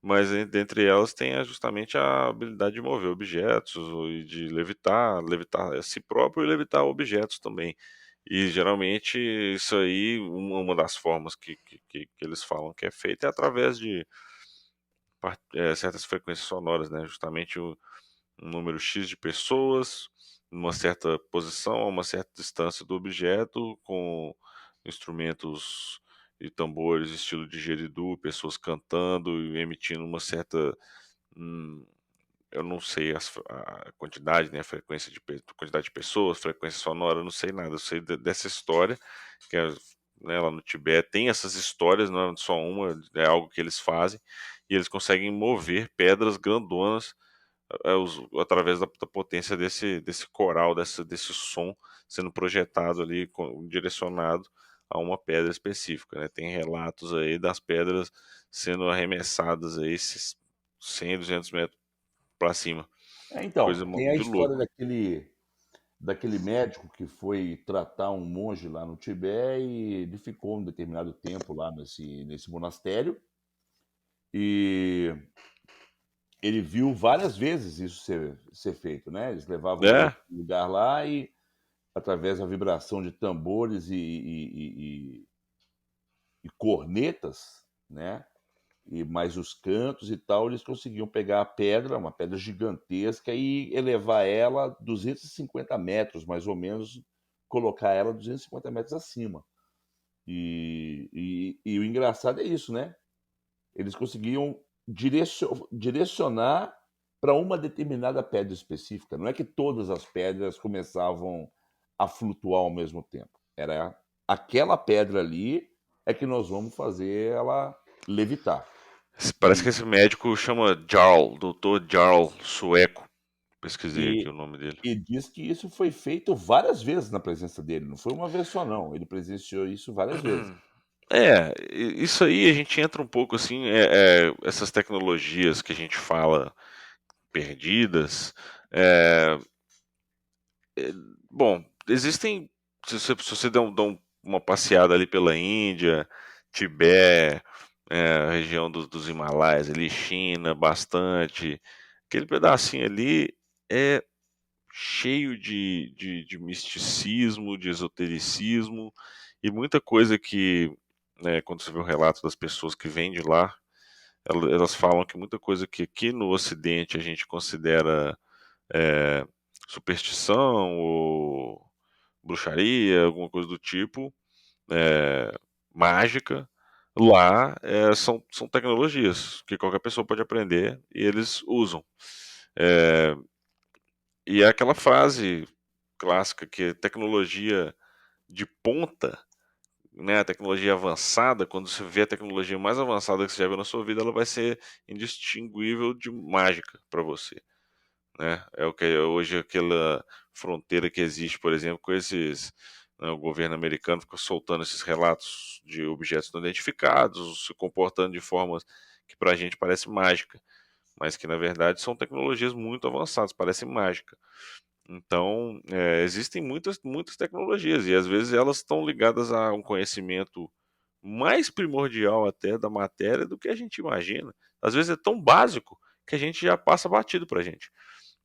mas dentre elas tem justamente a habilidade de mover objetos e de levitar a si próprio e levitar objetos também. E geralmente isso aí, uma das formas que eles falam que é feito é através de certas frequências sonoras, né? Justamente um número X de pessoas, numa certa posição, a uma certa distância do objeto, com instrumentos e tambores estilo didgeridoo, pessoas cantando e emitindo uma certa, hum, eu não sei a quantidade, né, a frequência quantidade de pessoas, frequência sonora, eu não sei nada, eu sei dessa história, que é, né, lá no Tibete tem essas histórias, não é só uma, é algo que eles fazem, e eles conseguem mover pedras grandonas através da potência desse coral, desse som sendo projetado ali, direcionado a uma pedra específica, né? Tem relatos aí das pedras sendo arremessadas aí esses 100, 200 metros para cima. Coisa Então, tem a de história louco. daquele médico que foi tratar um monge lá no Tibete e ele ficou um determinado tempo lá nesse monastério, e ele viu várias vezes isso ser feito, né, eles levavam ele É, para um lugar lá e, através da vibração de tambores e cornetas, né, e mais os cantos e tal, eles conseguiam pegar a pedra, uma pedra gigantesca, e elevar ela 250 metros, mais ou menos, colocar ela 250 metros acima. E o engraçado é isso, né? Eles conseguiam direcionar para uma determinada pedra específica. Não é que todas as pedras começavam a flutuar ao mesmo tempo. Era aquela pedra ali é que nós vamos fazer ela levitar. parece que E, esse médico chama Jarl, Dr. Jarl, sueco. Pesquisei aqui e, o nome dele. e diz que isso foi feito várias vezes na presença dele. Não foi uma vez só, não. Ele presenciou isso várias vezes. Isso aí a gente entra um pouco assim, essas tecnologias que a gente fala perdidas, é, é, bom, existem, se você der uma passeada ali pela Índia, Tibete, a região dos Himalaias ali, China, bastante, aquele pedacinho ali é cheio de misticismo, de esotericismo e muita coisa que, né, quando você vê o relato das pessoas que vêm de lá, elas falam que muita coisa que aqui no Ocidente a gente considera é, superstição ou bruxaria, alguma coisa do tipo, é, mágica, lá são tecnologias que qualquer pessoa pode aprender e eles usam. É, e é aquela frase clássica que é tecnologia de ponta, né, a tecnologia avançada, quando você vê a tecnologia mais avançada que você já viu na sua vida, ela vai ser indistinguível de mágica para você, né? É o que é hoje aquela fronteira que existe, por exemplo, com esses, né, o governo americano fica soltando esses relatos de objetos não identificados, se comportando de formas que para a gente parece mágica, mas que na verdade são tecnologias muito avançadas, parecem mágica. Então, existem muitas tecnologias e às vezes elas estão ligadas a um conhecimento mais primordial até da matéria do que a gente imagina. Às vezes é tão básico que a gente já passa batido para a gente.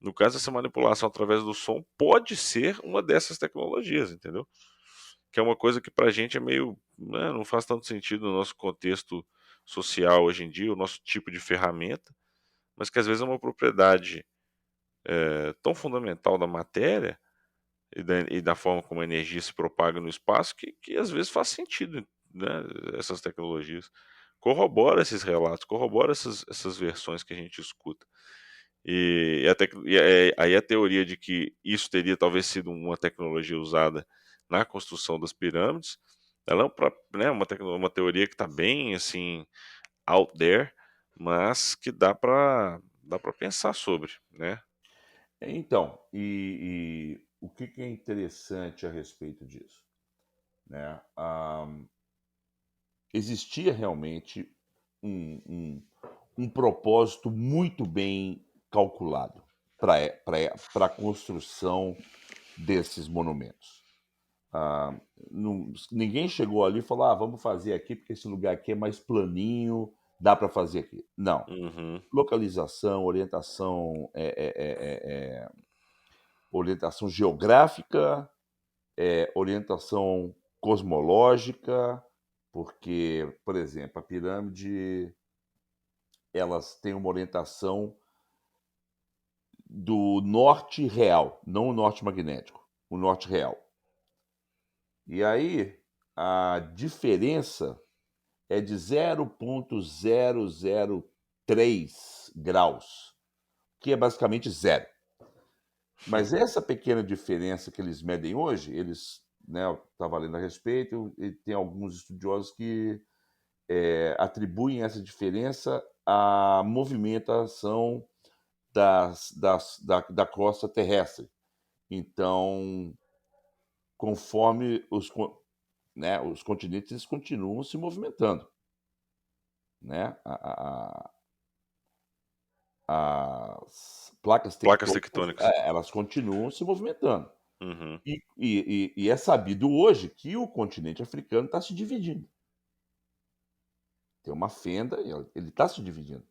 No caso, essa manipulação através do som pode ser uma dessas tecnologias, entendeu? Que é uma coisa que pra gente é meio, né, não faz tanto sentido no nosso contexto social hoje em dia, o nosso tipo de ferramenta, mas que às vezes é uma propriedade tão fundamental da matéria e da forma como a energia se propaga no espaço que às vezes faz sentido, né, essas tecnologias. Corrobora esses relatos, corrobora essas versões que a gente escuta. Aí a teoria de que isso teria talvez sido uma tecnologia usada na construção das pirâmides, ela é né, uma teoria que está bem assim out there, mas que dá para pensar sobre, né? Então, e o que que é interessante a respeito disso, né? Existia realmente um um propósito muito bem calculado para a construção desses monumentos. Ah, ninguém chegou ali e falou: "Ah, vamos fazer aqui, porque esse lugar aqui é mais planinho, dá para fazer aqui". Não. Uhum, Localização, orientação, orientação geográfica, orientação cosmológica, porque, por exemplo, a pirâmide, elas têm uma orientação do norte real, não o norte magnético, o norte real. E aí, a diferença é de 0,003 graus, que é basicamente zero. Mas essa pequena diferença que eles medem hoje, eles, né, eu estava lendo a respeito, e tem alguns estudiosos que atribuem essa diferença à movimentação da crosta terrestre. Então, conforme né, os continentes eles continuam se movimentando, né? As placas placas tectônicas, tectônicas. elas continuam se movimentando. Uhum, E é sabido hoje que o continente africano está se dividindo. Tem uma fenda, e ele está se dividindo.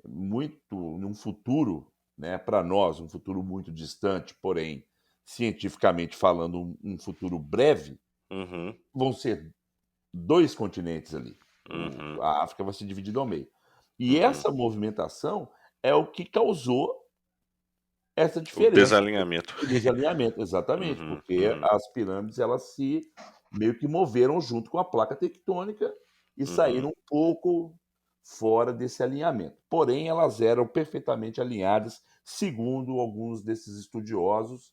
Muito num futuro, né, para nós, um futuro muito distante, porém, cientificamente falando, um futuro breve, uhum, vão ser 2 continentes ali. uhum, A África vai ser dividida ao meio. E uhum. essa movimentação é o que causou essa O diferença, desalinhamento. o desalinhamento, exatamente, Uhum, porque uhum, as pirâmides elas se meio que moveram junto com a placa tectônica e uhum. saíram um pouco fora desse alinhamento. Porém, elas eram perfeitamente alinhadas, segundo alguns desses estudiosos.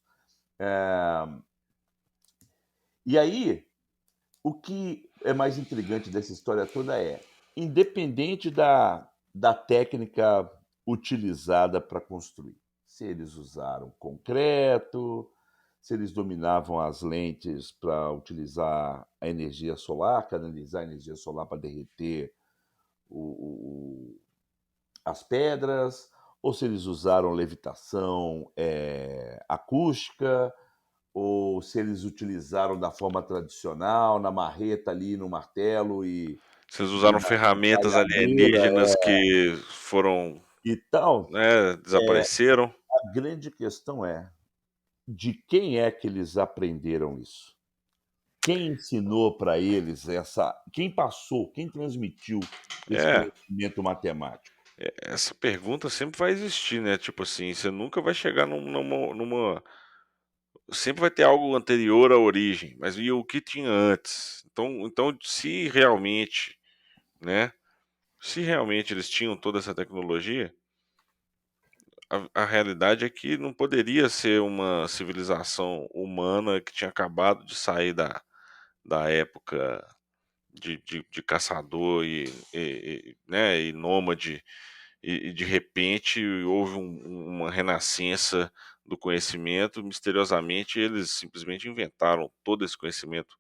E aí, o que é mais intrigante dessa história toda é, independente da técnica utilizada para construir, se eles usaram concreto, se eles dominavam as lentes para utilizar a energia solar, canalizar a energia solar para derreter as pedras, ou se eles usaram levitação acústica, ou se eles utilizaram da forma tradicional, na marreta ali, no martelo Vocês e usaram na ferramentas metralhadora, alienígenas que foram, e tal. né, desapareceram? A grande questão é, de quem é que eles aprenderam isso? Quem ensinou para eles quem passou, quem transmitiu esse É, conhecimento matemático? essa pergunta sempre vai existir, né? Tipo assim, você nunca vai chegar sempre vai ter algo anterior à origem, mas e o que tinha antes? Então, se realmente, né? Se realmente eles tinham toda essa tecnologia, a realidade é que não poderia ser uma civilização humana que tinha acabado de sair da época de caçador né, e nômade, e de repente houve uma renascença do conhecimento. Misteriosamente, eles simplesmente inventaram todo esse conhecimento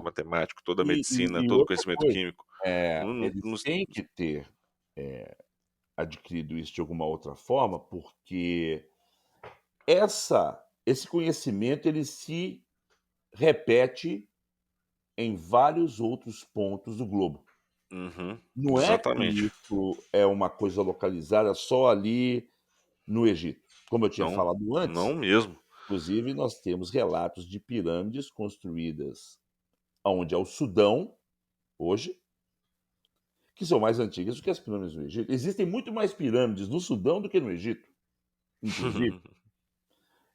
matemático, toda a medicina, todo o Outra conhecimento coisa, químico. Não, não, eles não- têm que ter adquirido isso de alguma outra forma, porque essa esse conhecimento ele se repete em vários outros pontos do globo. Uhum. Não é que Exatamente. isso é uma coisa localizada só ali no Egito. Como eu tinha Não, falado não antes, mesmo. inclusive nós temos relatos de pirâmides construídas aonde é o Sudão, hoje, que são mais antigas do que as pirâmides do Egito. Existem muito mais pirâmides no Sudão do que no Egito, inclusive,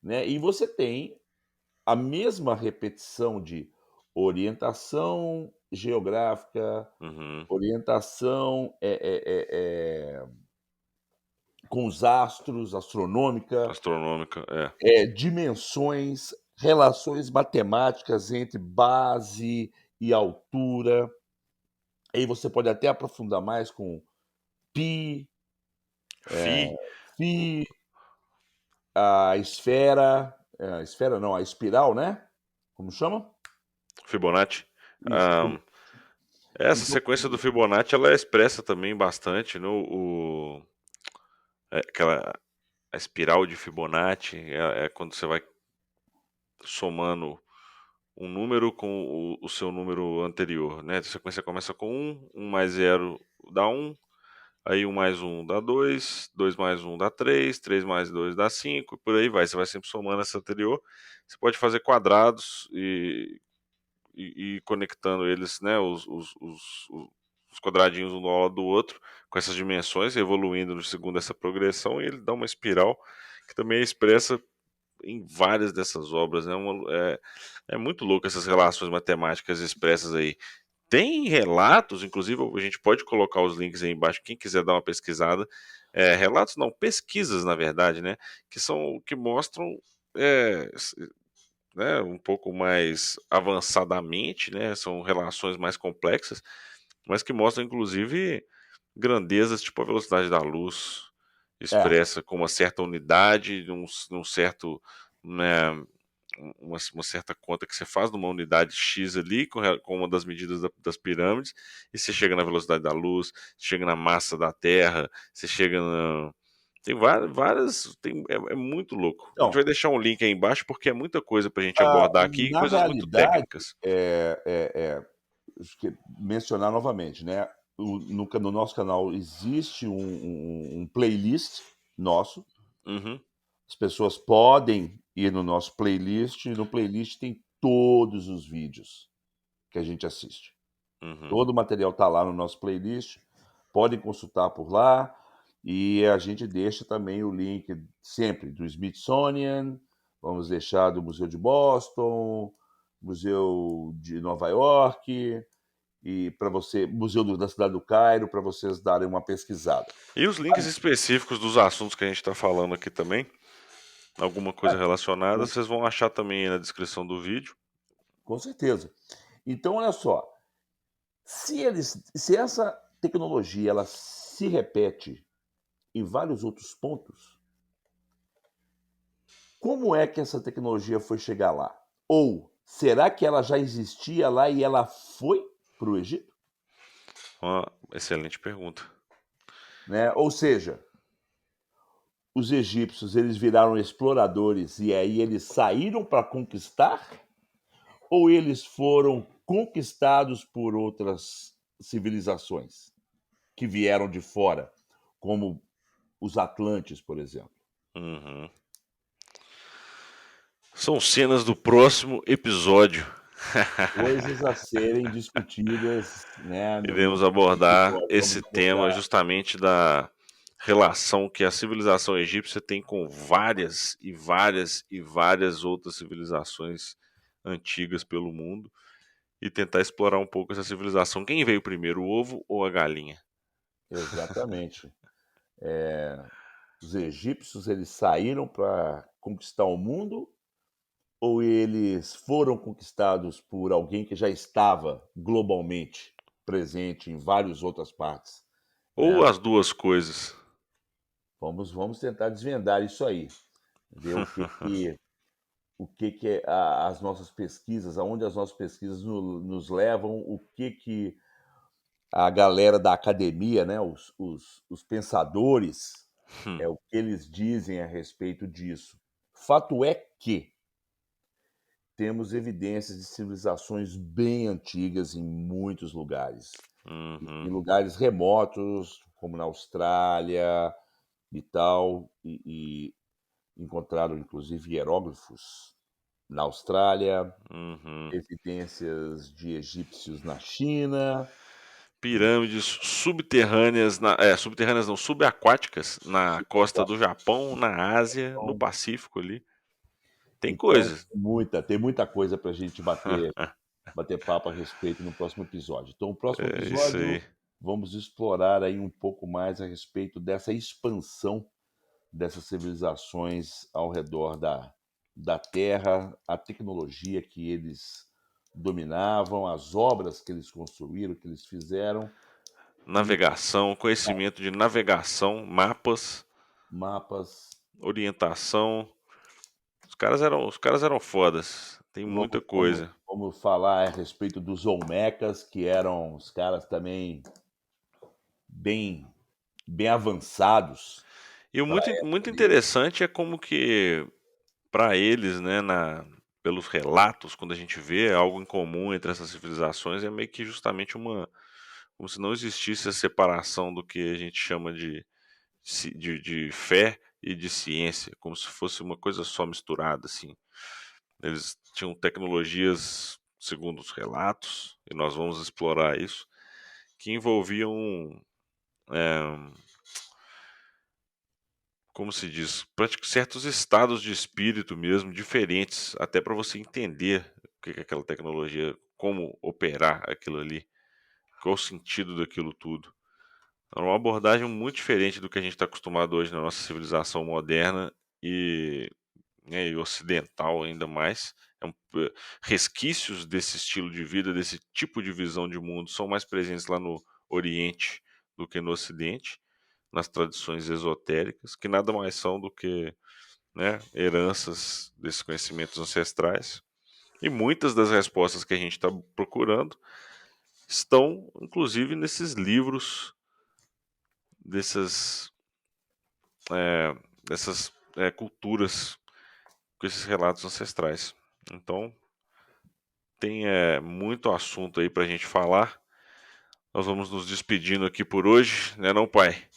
né, e você tem a mesma repetição de orientação geográfica, Uhum. orientação, com os astros, astronômica, Astronômica, é. dimensões, relações matemáticas entre base e altura. Aí você pode até aprofundar mais com π, Fi, o φ, a esfera, a esfera não, a espiral, né? Como chama? Fibonacci. Isso. Hã, essa Então, sequência do Fibonacci, ela é expressa também bastante no aquela a espiral de Fibonacci, é quando você vai somando um número com o seu número anterior, né. A sequência começa com um mais zero dá um, aí um mais um dá dois, 2 mais um dá três, 3 mais 2 dá 5, por aí vai, você vai sempre somando essa anterior. Você pode fazer quadrados e conectando eles, né, os quadradinhos um do lado do outro, com essas dimensões, evoluindo segundo essa progressão, e ele dá uma espiral que também é expressa em várias dessas obras, né? É muito louco essas relações matemáticas expressas aí. Tem relatos, inclusive a gente pode colocar os links aí embaixo, quem quiser dar uma pesquisada. Relatos não, pesquisas na verdade, né? Que mostram é, né, um pouco mais avançadamente, né, são relações mais complexas, mas que mostram inclusive grandezas tipo a velocidade da luz, é. expressa com uma certa unidade, num certo, né, uma certa conta que você faz numa unidade X ali, com uma das medidas das pirâmides, e você chega na velocidade da luz, chega na massa da Terra, você chega na, tem várias, é muito louco. A gente Então, vai deixar um link aí embaixo porque é muita coisa pra gente abordar aqui, na coisas muito realidade, técnicas. acho que mencionar novamente, né, no nosso canal existe um playlist nosso, Uhum, as pessoas podem ir no nosso playlist, e no playlist tem todos os vídeos que a gente assiste. uhum. Todo o material está lá no nosso playlist, podem consultar por lá, e a gente deixa também o link sempre do Smithsonian, vamos deixar do Museu de Boston, Museu de Nova York, e para você, Museu da Cidade do Cairo, para vocês darem uma pesquisada. E os links específicos dos assuntos que a gente está falando aqui também, alguma coisa relacionada, Com vocês vão achar também aí na descrição do vídeo. com certeza. Então, olha só, se essa tecnologia ela se repete em vários outros pontos, como é que essa tecnologia foi chegar lá? Ou será que ela já existia lá e ela foi para o Egito? Uma excelente pergunta. Né? Ou seja, os egípcios eles viraram exploradores e aí eles saíram para conquistar? Ou eles foram conquistados por outras civilizações que vieram de fora, como os Atlantes, por exemplo? Uhum. São cenas do próximo episódio. Coisas a serem discutidas, né, no Iremos próximo abordar episódio. Vamos esse tema abordar. justamente da relação que a civilização egípcia tem com várias e várias e várias outras civilizações antigas pelo mundo e tentar explorar um pouco essa civilização. Quem veio primeiro, o ovo ou a galinha? Exatamente. Os egípcios eles saíram para conquistar o mundo ou eles foram conquistados por alguém que já estava globalmente presente em várias outras partes, Ou né? as duas coisas? Vamos tentar desvendar isso aí, ver o que é as nossas pesquisas, aonde as nossas pesquisas nos levam, o que a galera da academia, né, os pensadores, Hum, é o que eles dizem a respeito disso. Fato é que temos evidências de civilizações bem antigas em muitos lugares. Em Uhum, lugares remotos, como na Austrália e tal, encontraram inclusive hieróglifos na Austrália, uhum. evidências de egípcios na China, Pirâmides subterrâneas, subterrâneas não, subaquáticas na costa do Japão, na Ásia, no então Pacífico ali. Tem então coisa. tem muita coisa para a gente bater papo a respeito no próximo episódio. Então, o próximo É isso episódio, aí. vamos explorar aí um pouco mais a respeito dessa expansão dessas civilizações ao redor da Terra, a tecnologia que eles dominavam, as obras que eles construíram, que eles fizeram, e Navegação, conhecimento de navegação, mapas, mapas. orientação. Os caras eram fodas. Tem muita Vamos, vamos, coisa. vamos falar a respeito dos Olmecas, que eram os caras também bem, bem avançados E o para a muito, época muito deles. interessante é como que, para eles, né, pelos relatos, quando a gente vê algo em comum entre essas civilizações, é meio que justamente como se não existisse a separação do que a gente chama de fé e de ciência, como se fosse uma coisa só misturada, assim. Eles tinham tecnologias, segundo os relatos, e nós vamos explorar isso, que envolviam, eh, como se diz, certos estados de espírito mesmo diferentes, até para você entender o que é aquela tecnologia, como operar aquilo ali, qual o sentido daquilo tudo. É uma abordagem muito diferente do que a gente está acostumado hoje na nossa civilização moderna e, né, e ocidental ainda mais. Resquícios desse estilo de vida, desse tipo de visão de mundo, são mais presentes lá no Oriente do que no Ocidente, nas tradições esotéricas, que nada mais são do que, né, heranças desses conhecimentos ancestrais. E muitas das respostas que a gente está procurando estão, inclusive, nesses livros dessas, dessas culturas com esses relatos ancestrais. Então, tem muito assunto aí para a gente falar. Nós vamos nos despedindo aqui por hoje, né, não, pai?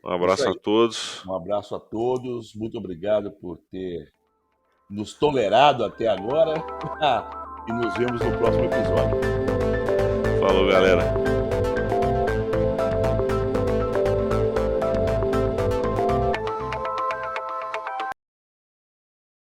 Um É isso abraço a aí. todos. Um abraço a todos. Muito obrigado por ter nos tolerado até agora. E nos vemos no próximo episódio. Falou, galera.